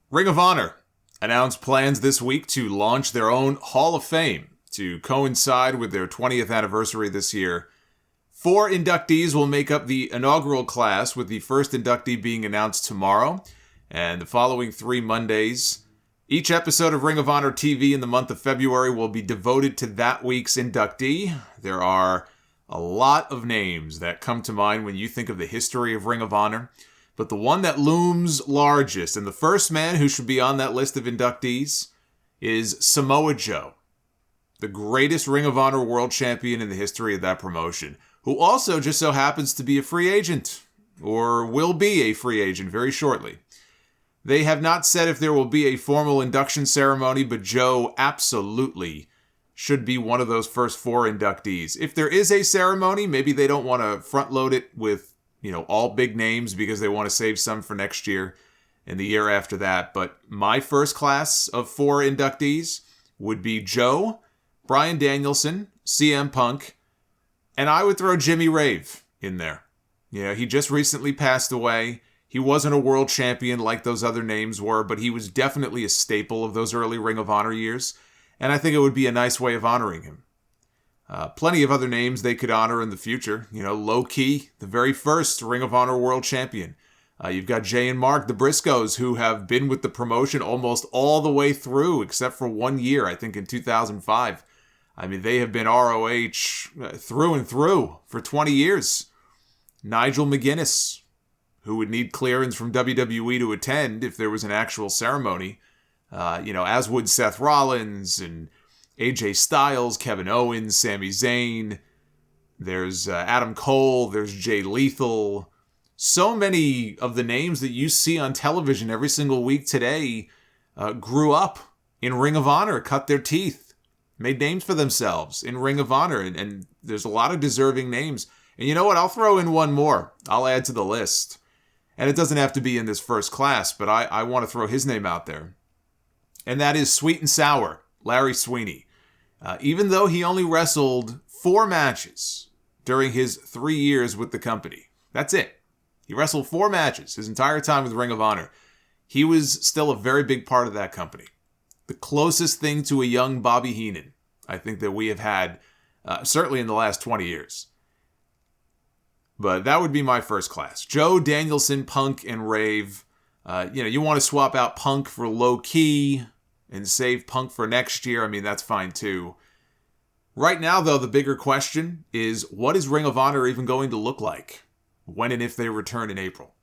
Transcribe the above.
Ring of Honor announced plans this week to launch their own Hall of Fame to coincide with their 20th anniversary this year. 4 inductees will make up the inaugural class, with the first inductee being announced tomorrow, and the following 3 Mondays. Each episode of Ring of Honor TV in the month of February will be devoted to that week's inductee. There are a lot of names that come to mind when you think of the history of Ring of Honor, but the one that looms largest, and the first man who should be on that list of inductees, is Samoa Joe, the greatest Ring of Honor World Champion in the history of that promotion, who also just so happens to be a free agent, or will be a free agent very shortly. They have not said if there will be a formal induction ceremony, but Joe absolutely should be one of those first 4 inductees. If there is a ceremony, maybe they don't want to front load it with, all big names because they want to save some for next year and the year after that. But my first class of 4 inductees would be Joe, Bryan Danielson, CM Punk, and I would throw Jimmy Rave in there. He just recently passed away. He wasn't a world champion like those other names were, but he was definitely a staple of those early Ring of Honor years, and I think it would be a nice way of honoring him. Plenty of other names they could honor in the future. Low Key, the very first Ring of Honor world champion. You've got Jay and Mark the Briscoes, who have been with the promotion almost all the way through, except for 1 year, I think in 2005. They have been ROH through and through for 20 years. Nigel Mcginnis, who would need clearance from WWE to attend if there was an actual ceremony. As would Seth Rollins and AJ Styles, Kevin Owens, Sami Zayn. There's Adam Cole. There's Jay Lethal. So many of the names that you see on television every single week today grew up in Ring of Honor, cut their teeth, made names for themselves in Ring of Honor. And there's a lot of deserving names. And you know what? I'll throw in one more. I'll add to the list. And it doesn't have to be in this first class, but I want to throw his name out there. And that is Sweet and Sour, Larry Sweeney. Even though he only wrestled 4 matches during his 3 years with the company. That's it. He wrestled 4 matches his entire time with Ring of Honor. He was still a very big part of that company. The closest thing to a young Bobby Heenan, I think, that we have had, certainly in the last 20 years. But that would be my first class. Joe, Danielson, Punk, and Rave. You want to swap out Punk for Low Key and save Punk for next year. That's fine too. Right now, though, the bigger question is, what is Ring of Honor even going to look like when and if they return in April?